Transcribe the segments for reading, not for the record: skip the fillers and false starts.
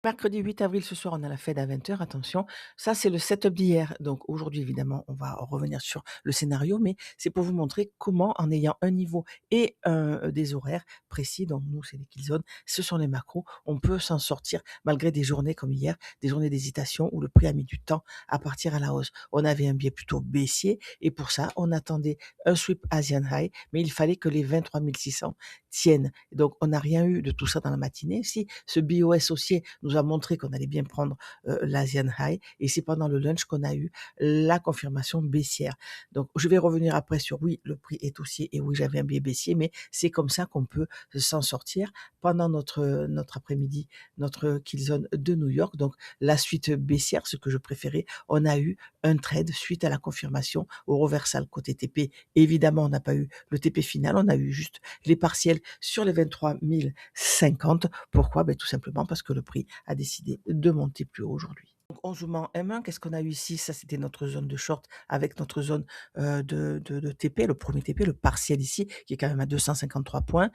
Mercredi 8 avril, ce soir, on a la Fed à 20 heures. Attention, ça, c'est le setup d'hier. Donc aujourd'hui, évidemment, on va revenir sur le scénario, mais c'est pour vous montrer comment, en ayant un niveau et des horaires précis, donc nous, c'est les kill zones, ce sont les macros, on peut s'en sortir malgré des journées comme hier, des journées d'hésitation où le prix a mis du temps à partir à la hausse. On avait un biais plutôt baissier et pour ça, on attendait un sweep Asian High, mais il fallait que les 23 600 tiennent. Donc, on n'a rien eu de tout ça dans la matinée. Si ce BOS haussier nous a montré qu'on allait bien prendre l'Asian High, et c'est pendant le lunch qu'on a eu la confirmation baissière. Donc, je vais revenir après sur oui, le prix est haussier et oui, j'avais un biais baissier, mais c'est comme ça qu'on peut s'en sortir pendant notre après-midi, notre kill zone de New York. Donc, la suite baissière, ce que je préférais, on a eu un trade suite à la confirmation au reversal côté TP. Évidemment, on n'a pas eu le TP final, on a eu juste les partiels sur les 23 050. Pourquoi? Tout simplement parce que le prix a décidé de monter plus haut aujourd'hui. Donc on zoome en M1, qu'est-ce qu'on a eu ici? Ça, c'était notre zone de short avec notre zone de TP, le premier TP, le partiel ici, qui est quand même à 253 points.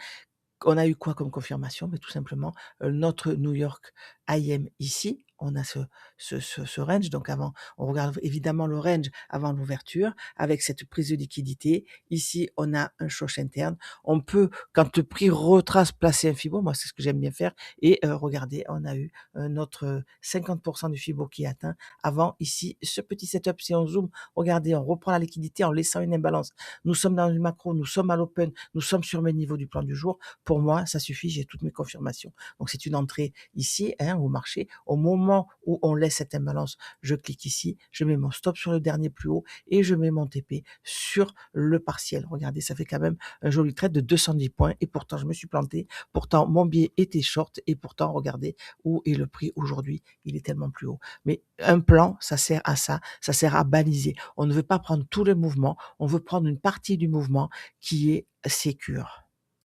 On a eu quoi comme confirmation? Tout simplement, notre New York IM ici, on a ce range. Donc avant, on regarde évidemment le range avant l'ouverture avec cette prise de liquidité. Ici, on a un choc interne. On peut, quand le prix retrace, placer un fibo. Moi, c'est ce que j'aime bien faire. Et regardez, on a eu notre 50% du fibo qui est atteint avant ici ce petit setup. Si on zoome, regardez, on reprend la liquidité en laissant une imbalance. Nous sommes dans une macro, nous sommes à l'open, nous sommes sur mes niveaux du plan du jour. Pour moi, ça suffit, j'ai toutes mes confirmations. Donc c'est une entrée ici, au marché. Au moment où on laisse cette imbalance, je clique ici, je mets mon stop sur le dernier plus haut et je mets mon TP sur le partiel. Regardez, ça fait quand même un joli trade de 210 points et pourtant je me suis planté. Pourtant mon biais était short et pourtant regardez où est le prix aujourd'hui. Il est tellement plus haut. Mais un plan, ça sert à ça, ça sert à baliser. On ne veut pas prendre tous les mouvements, on veut prendre une partie du mouvement qui est sécure.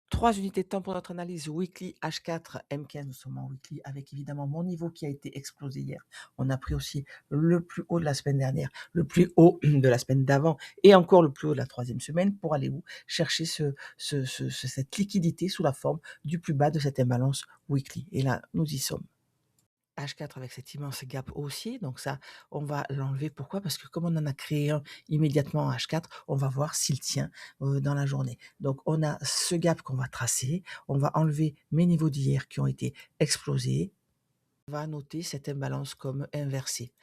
3 unités de temps pour notre analyse weekly H4 MK. Nous sommes en weekly avec évidemment mon niveau qui a été explosé hier. On a pris aussi le plus haut de la semaine dernière, le plus haut de la semaine d'avant et encore le plus haut de la troisième semaine pour aller où chercher cette liquidité sous la forme du plus bas de cette imbalance weekly. Et là, nous y sommes. H4 avec cet immense gap haussier, donc ça, on va l'enlever. Pourquoi? Parce que comme on en a créé un immédiatement en H4, on va voir s'il tient dans la journée. Donc on a ce gap qu'on va tracer, on va enlever mes niveaux d'hier qui ont été explosés, on va noter cette imbalance comme inversée.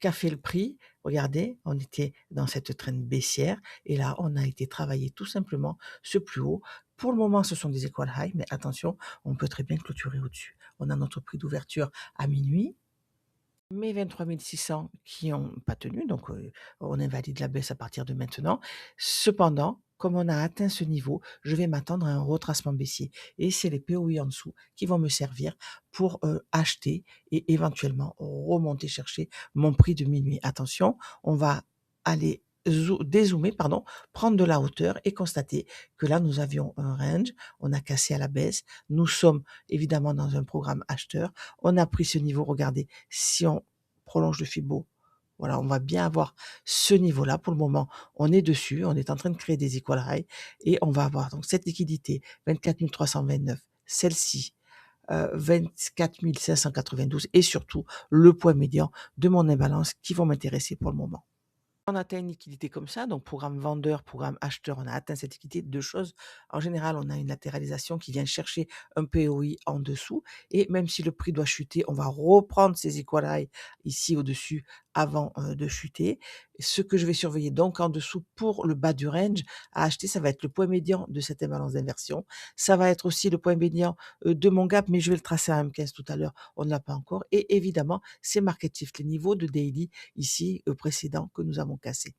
Qu'a fait le prix? Regardez, on était dans cette trend baissière et là, on a été travailler tout simplement ce plus haut. Pour le moment, ce sont des equal high, mais attention, on peut très bien clôturer au-dessus. On a notre prix d'ouverture à minuit, mes 23 600 qui n'ont pas tenu, donc on invalide la baisse à partir de maintenant. Cependant, comme on a atteint ce niveau, je vais m'attendre à un retracement baissier et c'est les POI en dessous qui vont me servir pour acheter et éventuellement remonter chercher mon prix de minuit. Attention, on va aller dézoomer, pardon, prendre de la hauteur et constater que là, nous avions un range, on a cassé à la baisse, nous sommes évidemment dans un programme acheteur, on a pris ce niveau, regardez, si on prolonge le Fibo, voilà, on va bien avoir ce niveau-là. Pour le moment, on est dessus, on est en train de créer des equal high et on va avoir donc cette liquidité 24 329, celle-ci 24 592 et surtout le point médian de mon imbalance qui vont m'intéresser pour le moment. On atteint une liquidité comme ça, donc programme vendeur, programme acheteur, on a atteint cette liquidité. Deux choses. En général, on a une latéralisation qui vient chercher un POI en dessous. Et même si le prix doit chuter, on va reprendre ces equal high ici au-dessus avant de chuter. Ce que je vais surveiller donc en dessous pour le bas du range à acheter, ça va être le point médian de cette imbalance d'inversion. Ça va être aussi le point médian de mon gap, mais je vais le tracer à M15 tout à l'heure. On ne l'a pas encore. Et évidemment, c'est market shift, les niveaux de daily ici précédents que nous avons cassés.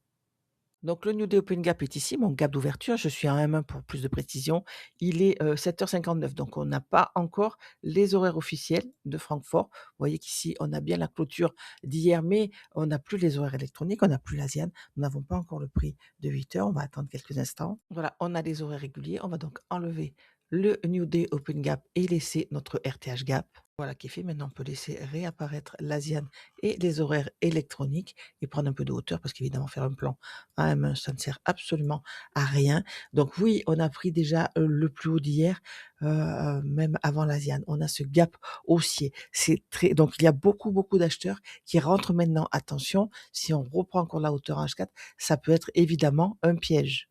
Donc le New Day Open Gap est ici, mon gap d'ouverture. Je suis en M1 pour plus de précision. Il est 7h59, donc on n'a pas encore les horaires officiels de Francfort. Vous voyez qu'ici, on a bien la clôture d'hier, mais on n'a plus les horaires électroniques, on n'a plus l'Asian. Nous n'avons pas encore le prix de 8 heures. On va attendre quelques instants. Voilà, on a les horaires réguliers. On va donc enlever le New Day Open Gap et laisser notre RTH Gap. Voilà qui est fait. Maintenant, on peut laisser réapparaître l'asiane et les horaires électroniques et prendre un peu de hauteur parce qu'évidemment, faire un plan à un main, ça ne sert absolument à rien. Donc oui, on a pris déjà le plus haut d'hier, même avant l'asiane. On a ce gap haussier. C'est très, donc il y a beaucoup, beaucoup d'acheteurs qui rentrent maintenant. Attention, si on reprend encore la hauteur en H4, ça peut être évidemment un piège.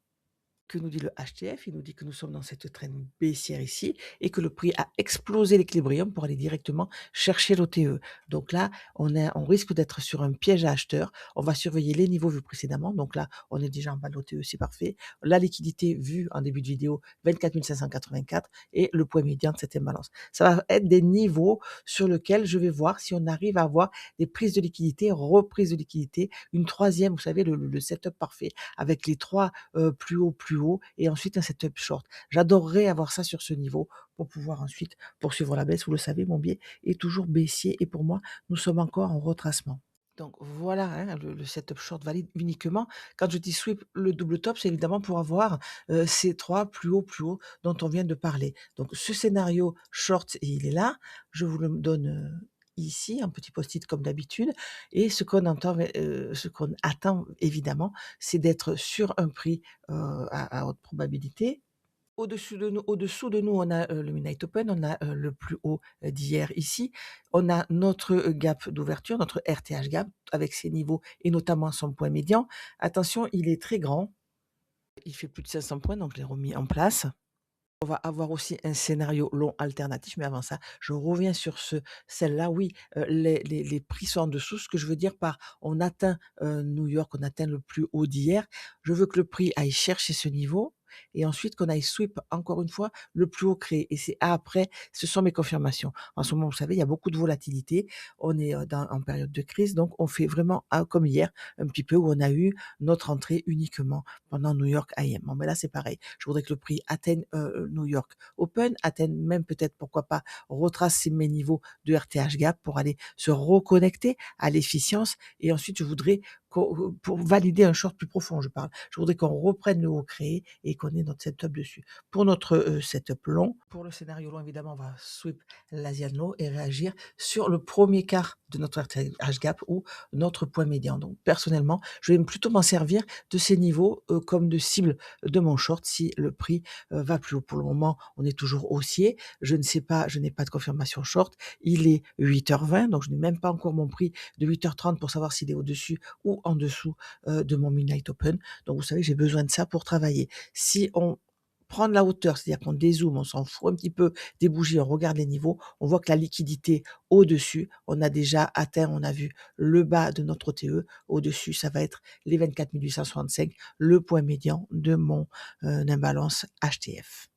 Que nous dit le HTF? Il nous dit que nous sommes dans cette traîne baissière ici et que le prix a explosé l'équilibrium pour aller directement chercher l'OTE. Donc là, on risque d'être sur un piège à acheteurs. On va surveiller les niveaux vus précédemment. Donc là, on est déjà en bas de l'OTE, c'est parfait. La liquidité vue en début de vidéo, 24 584 et le point médian de cette imbalance. Ça va être des niveaux sur lesquels je vais voir si on arrive à avoir des prises de liquidité, reprises de liquidité, une troisième, vous savez, le setup parfait avec les trois plus haut et ensuite un setup short. J'adorerais avoir ça sur ce niveau pour pouvoir ensuite poursuivre la baisse. Vous le savez, mon biais est toujours baissier et pour moi, nous sommes encore en retracement. Donc voilà, hein, le setup short valide uniquement. Quand je dis sweep le double top, c'est évidemment pour avoir ces trois plus haut dont on vient de parler. Donc ce scénario short, il est là. Je vous le donne ici, un petit post-it comme d'habitude. Et ce qu'on attend évidemment, c'est d'être sur un prix à haute probabilité. Au-dessous de nous, on a le Midnight Open, on a le plus haut d'hier ici. On a notre gap d'ouverture, notre RTH gap avec ses niveaux et notamment son point médian. Attention, il est très grand. Il fait plus de 500 points, donc je l'ai remis en place. On va avoir aussi un scénario long alternatif, mais avant ça, je reviens sur celle-là. Oui, les prix sont en dessous. Ce que je veux dire par on atteint New York, on atteint le plus haut d'hier. Je veux que le prix aille chercher ce niveau et ensuite qu'on aille sweep encore une fois le plus haut créé. Et c'est après, ce sont mes confirmations. En ce moment, vous savez, il y a beaucoup de volatilité. On est en période de crise, donc on fait vraiment comme hier, un petit peu où on a eu notre entrée uniquement pendant New York IM. Bon, mais là, c'est pareil. Je voudrais que le prix atteigne New York Open, atteigne même peut-être, pourquoi pas, retrace mes niveaux de RTH gap pour aller se reconnecter à l'efficience. Et ensuite, je voudrais pour valider un short plus profond, je parle. Je voudrais qu'on reprenne le haut créé et qu'on ait notre setup dessus. Pour notre setup long, pour le scénario long, évidemment, on va sweep l'Asian low et réagir sur le premier quart de notre RTH gap ou notre point médian. Donc, personnellement, je vais plutôt m'en servir de ces niveaux comme de cible de mon short si le prix va plus haut. Pour le moment, on est toujours haussier. Je ne sais pas, je n'ai pas de confirmation short. Il est 8h20, donc je n'ai même pas encore mon prix de 8h30 pour savoir s'il est au-dessus ou en dessous de mon Midnight Open. Donc vous savez, j'ai besoin de ça pour travailler. Si on prend de la hauteur, c'est-à-dire qu'on dézoome, on s'en fout un petit peu des bougies, on regarde les niveaux, on voit que la liquidité au-dessus, on a déjà atteint, on a vu le bas de notre OTE, au-dessus, ça va être les 24 865, le point médian de mon imbalance HTF.